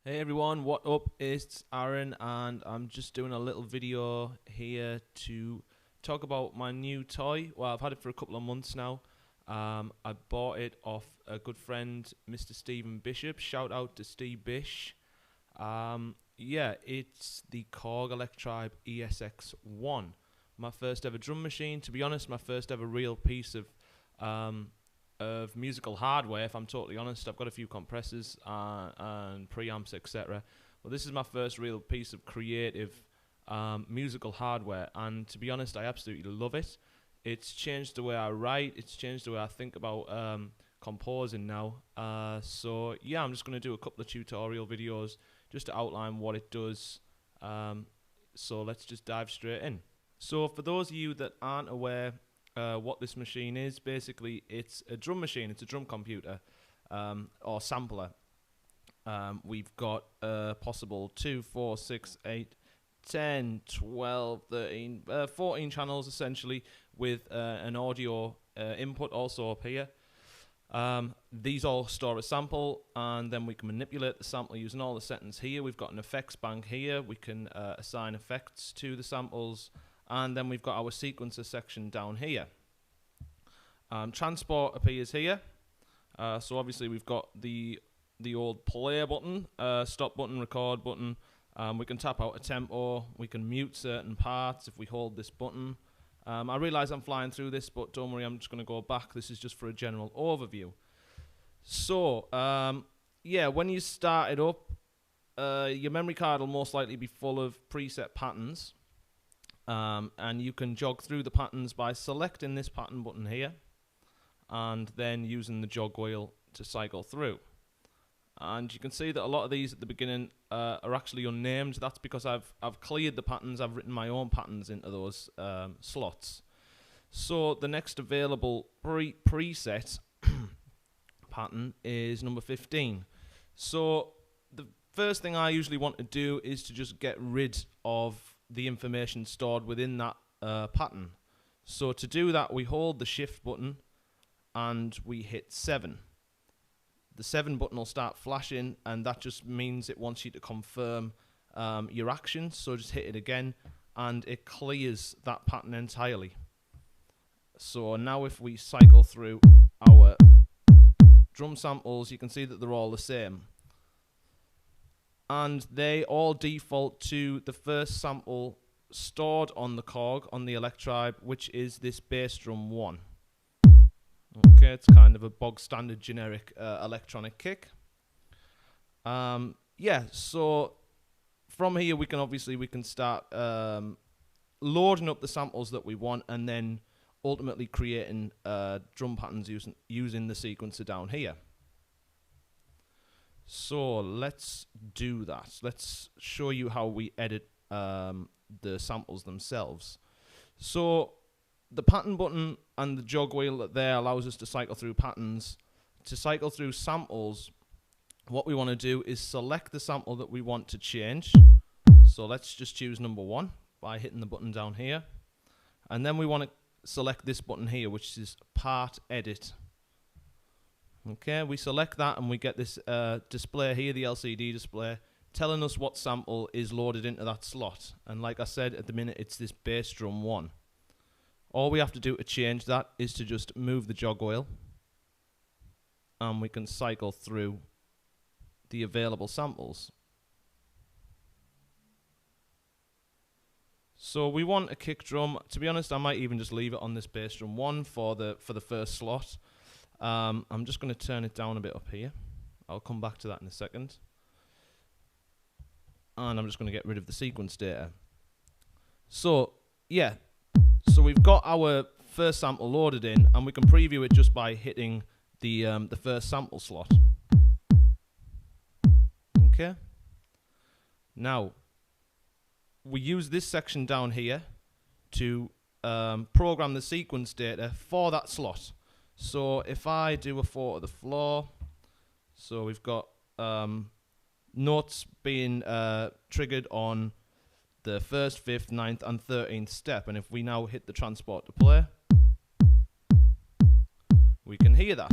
Hey everyone, what up? It's Aaron and I'm just doing a little video here to talk about my new toy. Well, I've had it for a couple of months now. I bought it off a good friend, Mr. Stephen Bishop. Shout out to Steve Bish. Yeah, it's the Korg Esx-1. My first ever drum machine. To be honest, my first ever real piece of musical hardware. If I'm totally honest, I've got a few compressors and preamps, etc. Well, this is my first real piece of creative musical hardware, and to be honest, I absolutely love it. It's changed the way I write. It's changed the way I think about composing now. So yeah, I'm just going to do a couple of tutorial videos just to outline what it does. So let's just dive straight in. So for those of you that aren't aware what this machine is, basically it's a drum machine, it's a drum computer or sampler. We've got possible 2, 4, 6, 8, 10, 12, 13, 14 channels essentially, with an audio input also up here. These all store a sample, and then we can manipulate the sample using all the settings here. We've got an effects bank here. We can assign effects to the samples, and then we've got our sequencer section down here. Transport appears here. So obviously we've got the old play button, stop button, record button. We can tap out a tempo. We can mute certain parts if we hold this button. I realise I'm flying through this, but don't worry, I'm just going to go back. This is just for a general overview. So, yeah, when you start it up, your memory card will most likely be full of preset patterns. And you can jog through the patterns by selecting this pattern button here and then using the jog wheel to cycle through. And you can see that a lot of these at the beginning are actually unnamed. That's because I've cleared the patterns. I've written my own patterns into those slots. So the next available preset pattern is number 15. So the first thing I usually want to do is to just get rid of the information stored within that pattern. So to do that, we hold the shift button and we hit 7. The 7 button will start flashing, and that just means it wants you to confirm your actions. So just hit it again and it clears that pattern entirely. So now if we cycle through our drum samples, you can see that they're all the same. And they all default to the first sample stored on the Korg, on the Electribe, which is this bass drum 1. Okay, it's kind of a bog standard generic electronic kick. Yeah, so from here we can start loading up the samples that we want, and then ultimately creating drum patterns using the sequencer down here. So let's do that. Let's show you how we edit the samples themselves. So the pattern button and the jog wheel there allows us to cycle through patterns. To cycle through samples, what we want to do is select the sample that we want to change. So let's just choose number 1 by hitting the button down here. And then we want to select this button here, which is part edit. Okay, we select that and we get this display here, the LCD display, telling us what sample is loaded into that slot. And like I said, at the minute it's this bass drum 1. All we have to do to change that is to just move the jog wheel, and we can cycle through the available samples. So we want a kick drum. To be honest, I might even just leave it on this bass drum 1 for the first slot. I'm just going to turn it down a bit up here. I'll come back to that in a second. And I'm just going to get rid of the sequence data. So, yeah. So we've got our first sample loaded in, and we can preview it just by hitting the first sample slot. Okay. Now, we use this section down here to program the sequence data for that slot. So if I do a 4 to the floor, so we've got notes being triggered on the 1st, 5th, 9th and 13th step, and if we now hit the transport to play, we can hear that.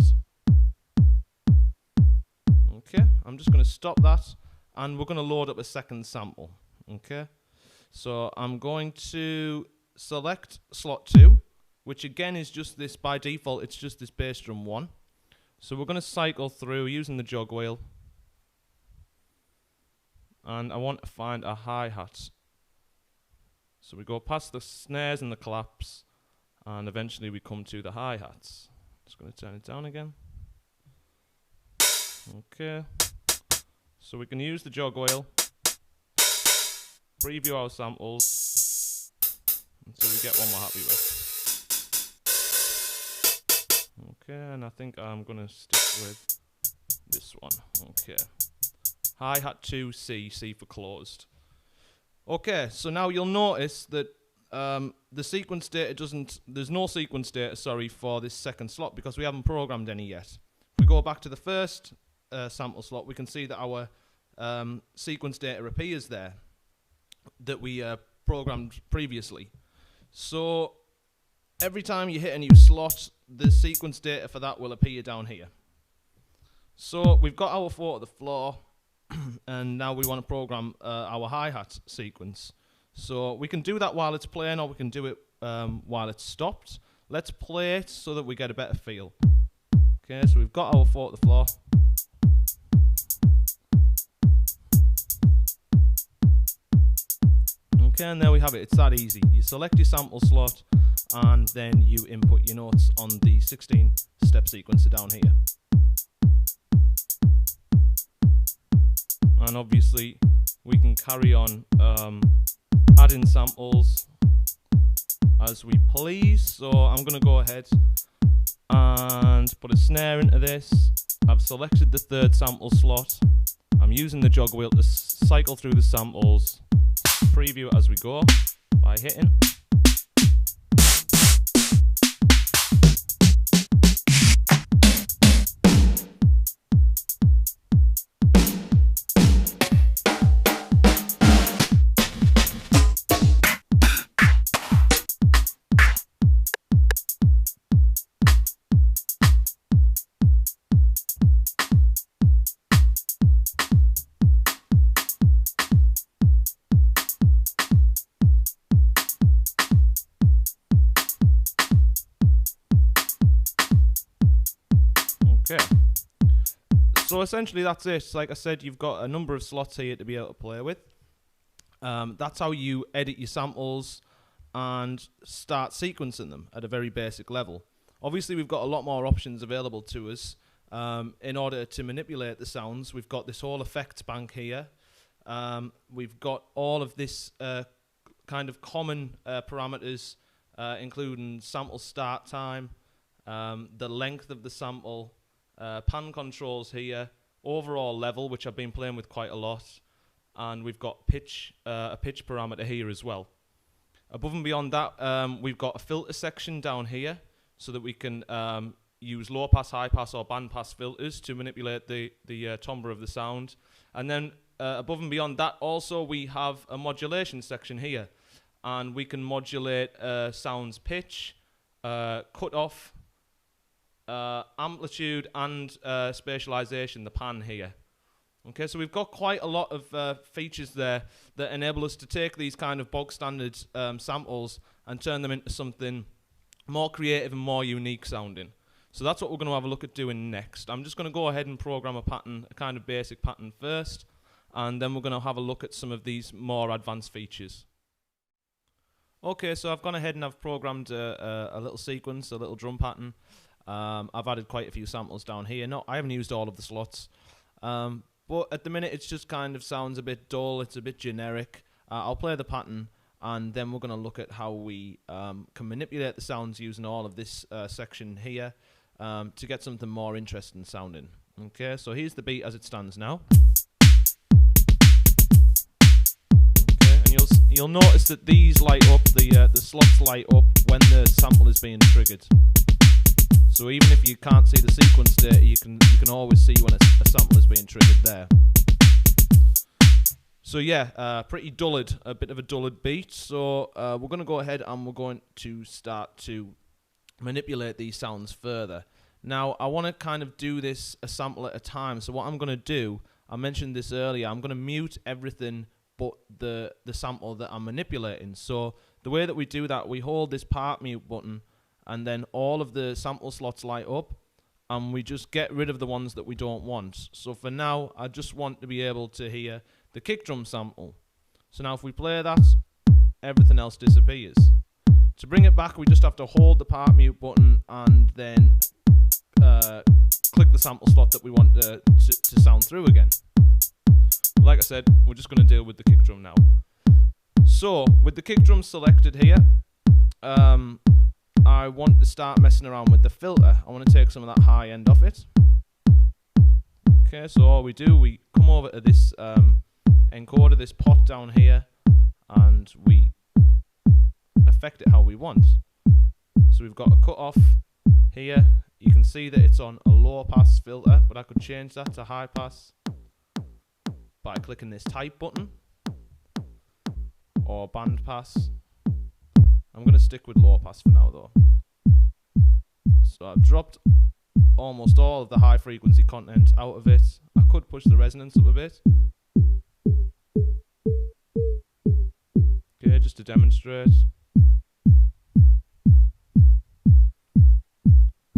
Okay, I'm just going to stop that and we're going to load up a second sample. Okay, so I'm going to select slot 2, which again is just this, by default it's just this bass drum 1. So we're going to cycle through using the jog wheel, and I want to find a hi-hat. So we go past the snares and the claps, and eventually we come to the hi-hats. Just going to turn it down again. Okay, so we can use the jog wheel, preview our samples until we get one we're happy with. Okay, and I think I'm going to stick with this one. Okay, hi-hat 2, C for closed. Okay, so now you'll notice that the sequence data there's no sequence data, sorry, for this second slot because we haven't programmed any yet. If we go back to the first sample slot, we can see that our sequence data appears there that we programmed previously. So every time you hit a new slot, the sequence data for that will appear down here. So we've got our 4 to the floor, and now we want to program our hi-hat sequence. So we can do that while it's playing, or we can do it while it's stopped. Let's play it so that we get a better feel. Okay, so we've got our 4 to the floor. Okay, and there we have it. It's that easy. You select your sample slot, and then you input your notes on the 16-step sequencer down here. And obviously, we can carry on adding samples as we please. So I'm going to go ahead and put a snare into this. I've selected the 3rd sample slot. I'm using the jog wheel to cycle through the samples. Preview as we go by hitting. Okay, so essentially that's it. Like I said, you've got a number of slots here to be able to play with. That's how you edit your samples and start sequencing them at a very basic level. Obviously, we've got a lot more options available to us in order to manipulate the sounds. We've got this whole effects bank here. We've got all of this kind of common parameters, including sample start time, the length of the sample, pan controls here, overall level, which I've been playing with quite a lot, and we've got pitch, a pitch parameter here as well. Above and beyond that, we've got a filter section down here so that we can use low pass, high pass, or band pass filters to manipulate the timbre of the sound. And then above and beyond that, also we have a modulation section here, and we can modulate sound's pitch, cutoff, amplitude, and spatialization, the pan here. Okay, so we've got quite a lot of features there that enable us to take these kind of bog standard samples and turn them into something more creative and more unique sounding. So that's what we're going to have a look at doing next. I'm just going to go ahead and program a pattern, a kind of basic pattern first, and then we're going to have a look at some of these more advanced features. Okay, so I've gone ahead and I've programmed a little sequence, a little drum pattern. I've added quite a few samples down here. No, I haven't used all of the slots. But at the minute, it just kind of sounds a bit dull. It's a bit generic. I'll play the pattern, and then we're going to look at how we can manipulate the sounds using all of this section here to get something more interesting sounding. Okay, so here's the beat as it stands now. Okay, and you'll notice that these light up, the slots light up when the sample is being triggered. So even if you can't see the sequence data, you can always see when a sample is being triggered there. So yeah, pretty dullard, a bit of a dullard beat. So we're going to go ahead and we're going to start to manipulate these sounds further. Now I want to kind of do this a sample at a time. So what I'm going to do, I mentioned this earlier, I'm going to mute everything but the sample that I'm manipulating. So the way that we do that, we hold this part mute button, and then all of the sample slots light up, and we just get rid of the ones that we don't want. So for now, I just want to be able to hear the kick drum sample. So now if we play that, everything else disappears. To bring it back, we just have to hold the part mute button and then click the sample slot that we want to sound through again. Like I said, we're just going to deal with the kick drum now. So with the kick drum selected here, I want to start messing around with the filter. I want to take some of that high end off it. Okay, so all we do, we come over to this encoder, this pot down here, and we affect it how we want. So we've got a cut off here. You can see that it's on a low pass filter, but I could change that to high pass by clicking this type button, or band pass. I'm going to stick with low pass for now though. So I've dropped almost all of the high frequency content out of it. I could push the resonance up a bit. Okay, just to demonstrate.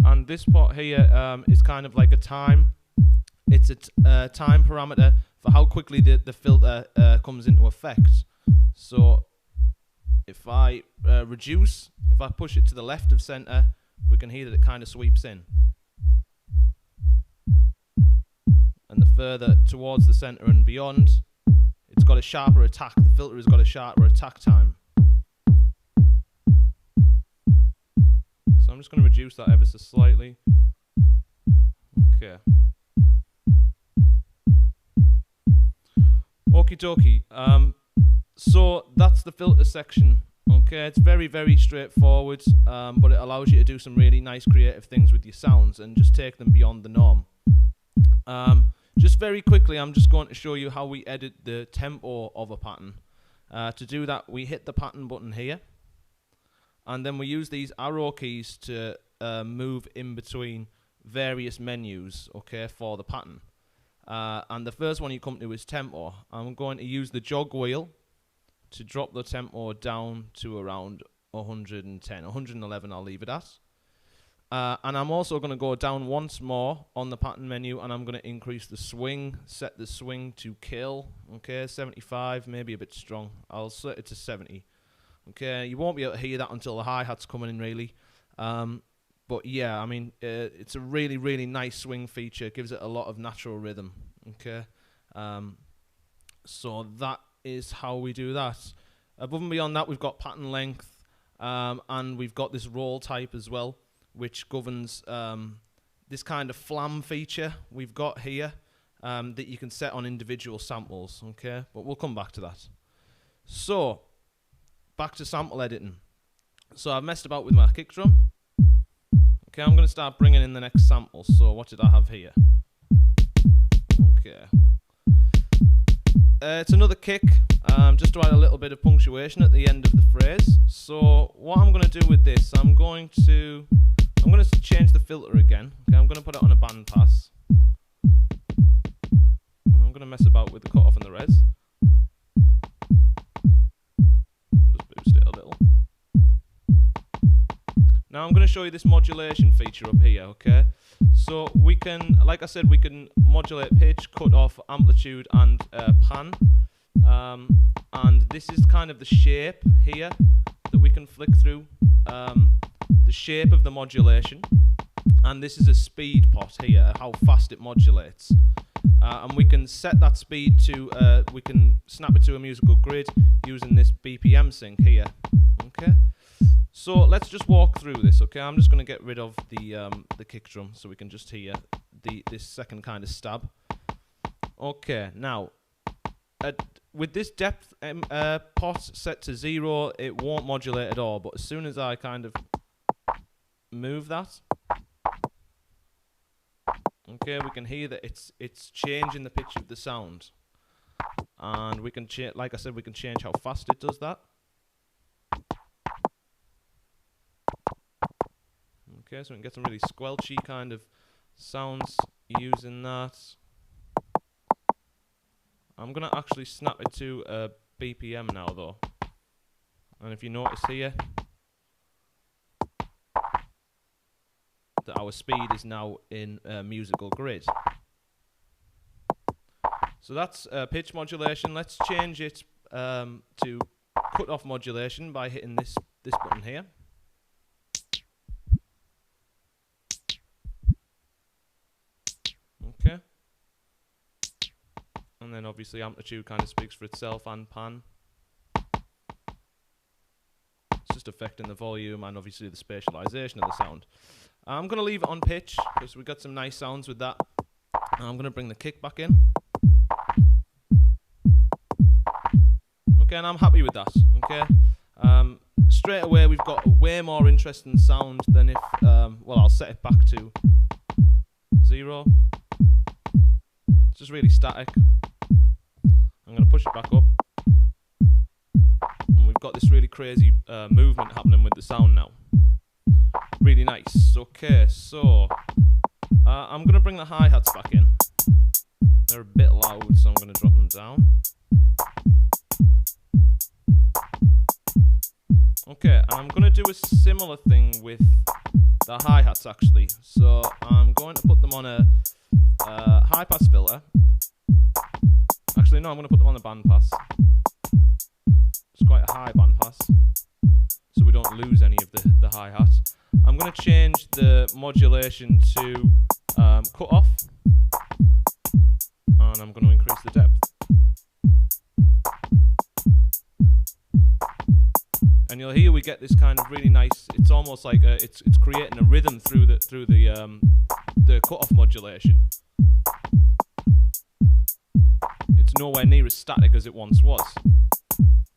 And this pot here is kind of like a time. It's a time parameter for how quickly the filter comes into effect. So if I reduce, if I push it to the left of center, we can hear that it kind of sweeps in. And the further towards the center and beyond, it's got a sharper attack. The filter has got a sharper attack time. So I'm just going to reduce that ever so slightly. Okay. Okie dokie. So that's the filter section. Okay, it's very, very straightforward, but it allows you to do some really nice creative things with your sounds and just take them beyond the norm. Just very quickly, I'm just going to show you how we edit the tempo of a pattern. To do that, we hit the pattern button here, and then we use these arrow keys to move in between various menus, okay, for the pattern. And the first one you come to is tempo. I'm going to use the jog wheel to drop the tempo down to around 110, 111 I'll leave it at. And I'm also going to go down once more on the pattern menu, and I'm going to increase the swing, set the swing to kill, okay, 75, maybe a bit strong. I'll set it to 70. Okay, you won't be able to hear that until the hi-hat's coming in really. But yeah, I mean, it's a really, really nice swing feature. It gives it a lot of natural rhythm, okay. So that is how we do that. Above and beyond that, we've got pattern length, and we've got this roll type as well, which governs this kind of flam feature we've got here that you can set on individual samples, okay? But we'll come back to that. So, back to sample editing. So I've messed about with my kick drum. Okay, I'm going to start bringing in the next sample. So what did I have here? Okay. It's another kick, just to add a little bit of punctuation at the end of the phrase. So what I'm going to do with this, I'm going to change the filter again. Okay, I'm going to put it on a band pass. And I'm going to mess about with the cutoff and the res. Just boost it a little. Now I'm going to show you this modulation feature up here, okay? So we can, like I said, we can modulate pitch, cutoff, amplitude, and pan. And this is kind of the shape here that we can flick through, the shape of the modulation. And this is a speed pot here, how fast it modulates. And we can set that speed to, we can snap it to a musical grid using this BPM sync here, okay? So let's just walk through this, okay? I'm just going to get rid of the kick drum so we can just hear this second kind of stab. Okay, now with this depth pot set to 0, it won't modulate at all. But as soon as I kind of move that, okay, we can hear that it's changing the pitch of the sound, and we can like I said, we can change how fast it does that. Okay, so we can get some really squelchy kind of sounds using that. I'm going to actually snap it to a BPM now though. And if you notice here, that our speed is now in musical grid. So that's pitch modulation. Let's change it to cut-off modulation by hitting this button here. Okay. And then obviously amplitude kind of speaks for itself, and pan. It's just affecting the volume and obviously the spatialization of the sound. I'm going to leave it on pitch because we got some nice sounds with that. And I'm going to bring the kick back in. Okay, and I'm happy with that. Okay. Straight away we've got a way more interesting sound than if, well, I'll set it back to 0. It's just really static. I'm going to push it back up. And we've got this really crazy movement happening with the sound now. Really nice. Okay, so I'm going to bring the hi-hats back in. They're a bit loud, so I'm going to drop them down. Okay, and I'm going to do a similar thing with the hi-hats actually. So I'm going to put them on a high-pass filter. Actually, no, I'm going to put them on the bandpass. It's quite a high bandpass, so we don't lose any of the hi-hats. I'm going to change the modulation to cut off, and I'm going to increase the depth. And you'll hear we get this kind of really nice. It's almost like it's creating a rhythm through the cut off modulation. It's nowhere near as static as it once was.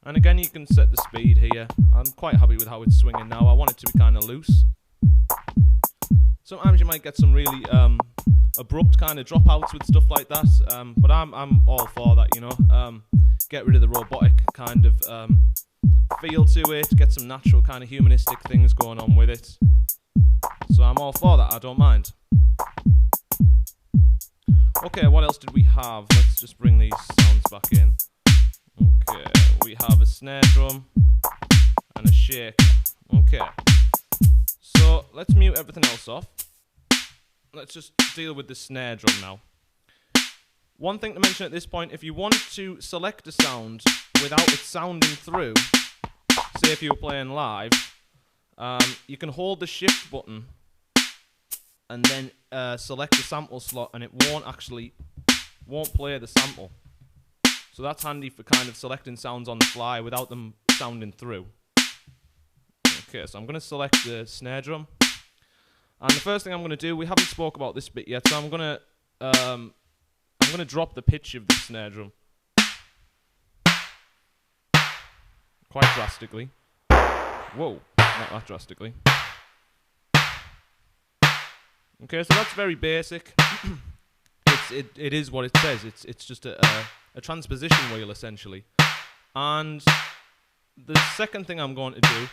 And again, you can set the speed here. I'm quite happy with how it's swinging now. I want it to be kind of loose. Sometimes you might get some really abrupt kind of dropouts with stuff like that, but I'm all for that, you know. Get rid of the robotic kind of feel to it, get some natural kind of humanistic things going on with it. So I'm all for that, I don't mind. Okay, what else did we have? Let's just bring these sounds back in. Okay, we have a snare drum and a shaker. Okay, so let's mute everything else off. Let's just deal with the snare drum now. One thing to mention at this point, if you want to select a sound without it sounding through, say if you were playing live, you can hold the shift button and then select the sample slot, and it won't play the sample. So that's handy for kind of selecting sounds on the fly without them sounding through. Okay, so I'm going to select the snare drum. And the first thing I'm going to do, we haven't spoke about this bit yet, so I'm going to drop the pitch of the snare drum quite drastically. Whoa, not that drastically. Okay, so that's very basic. It is what it says. It's just a transposition wheel essentially. And the second thing I'm going to do,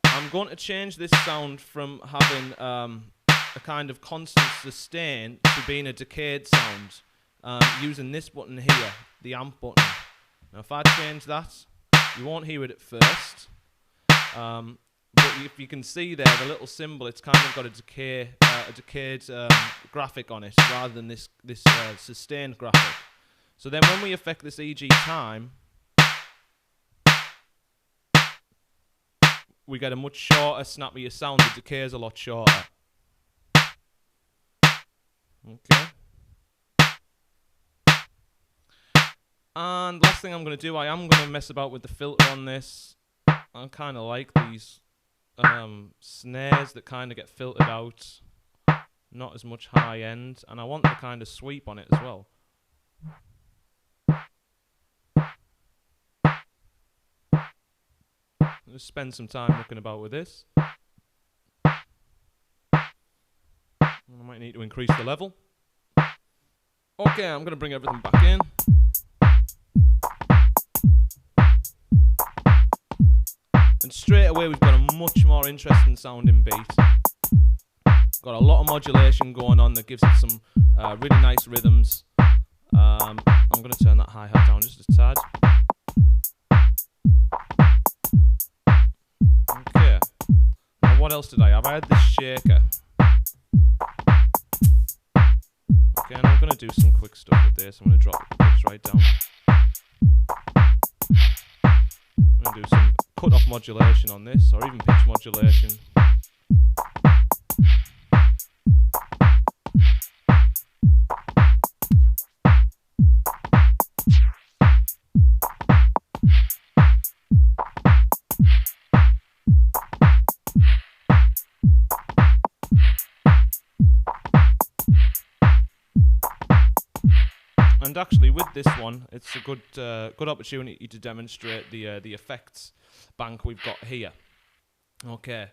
I'm going to change this sound from having a kind of constant sustain to being a decayed sound using this button here, the amp button. Now if I change that, you won't hear it at first, but if you can see there, the little symbol, it's kind of got a decayed graphic on it rather than this sustained graphic. So then when we affect this EG time, we get a much shorter, snappier sound. The decay is a lot shorter. Okay. And last thing I'm going to do, I am going to mess about with the filter on this. I kind of like these snares that kind of get filtered out. Not as much high end. And I want the kind of sweep on it as well. Just spend some time looking about with this. I might need to increase the level. Okay, I'm going to bring everything back in. And straight away we've got a much more interesting sounding beat. Got a lot of modulation going on that gives it some really nice rhythms. I'm I'm going to turn that hi-hat down just a tad. Okay. Now what else did I have? I had this shaker. Okay, and I'm going to do some quick stuff with this. I'm going to drop this right down. I'm going to do some cut-off modulation on this, or even pitch modulation. And actually, with this one, it's a good opportunity to demonstrate the effects bank we've got here. Okay,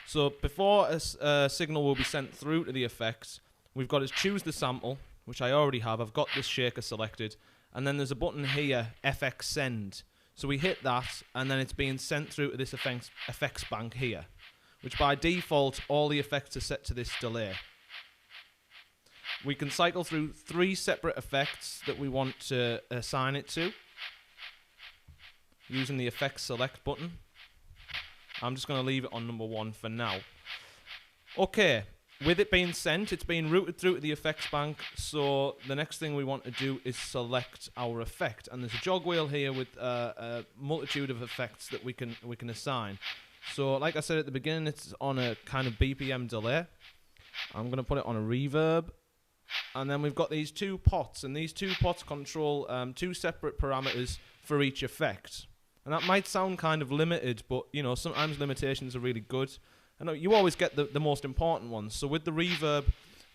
so before a signal will be sent through to the effects, we've got to choose the sample, which I already have. I've got this shaker selected, and then there's a button here, FX Send. So we hit that, and then it's being sent through to this effects bank here, which by default, all the effects are set to this delay. We can cycle through 3 separate effects that we want to assign it to using the effects select button. I'm just going to leave it on number 1 for now. Okay, with it being sent, it's being routed through to the effects bank, so the next thing we want to do is select our effect. And there's a jog wheel here with a multitude of effects that we can assign. So like I said at the beginning, it's on a kind of BPM delay. I'm going to put it on a reverb. And then we've got these 2 pots, and these 2 pots control 2 separate parameters for each effect. And that might sound kind of limited, but you know, sometimes limitations are really good. And you always get the most important ones. So with the reverb,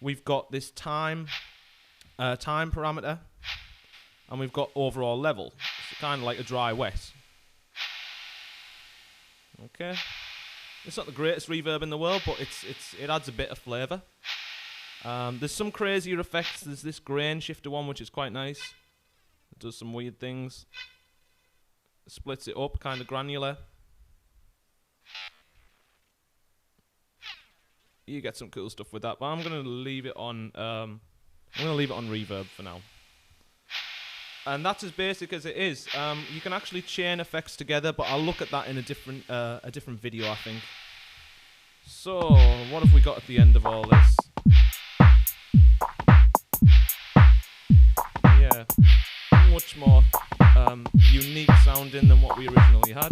we've got this time parameter, and we've got overall level. It's kind of like a dry wet. Okay, it's not the greatest reverb in the world, but it adds a bit of flavour. There's some crazier effects. There's this grain shifter one, which is quite nice. It does some weird things. It splits it up, kind of granular. You get some cool stuff with that, but I'm gonna leave it on. Reverb for now. And that's as basic as it is. You can actually chain effects together, but I'll look at that in a different video, I think. So, what have we got at the end of all this? Yeah, much more unique sounding than what we originally had.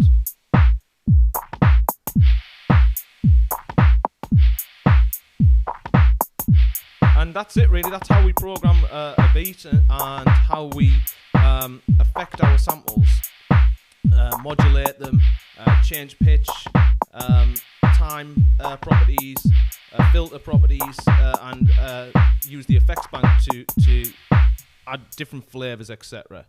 And that's it really, that's how we program a beat and how we affect our samples. Modulate them, change pitch, time properties, filter properties, and use the effects bank to add different flavors, etc.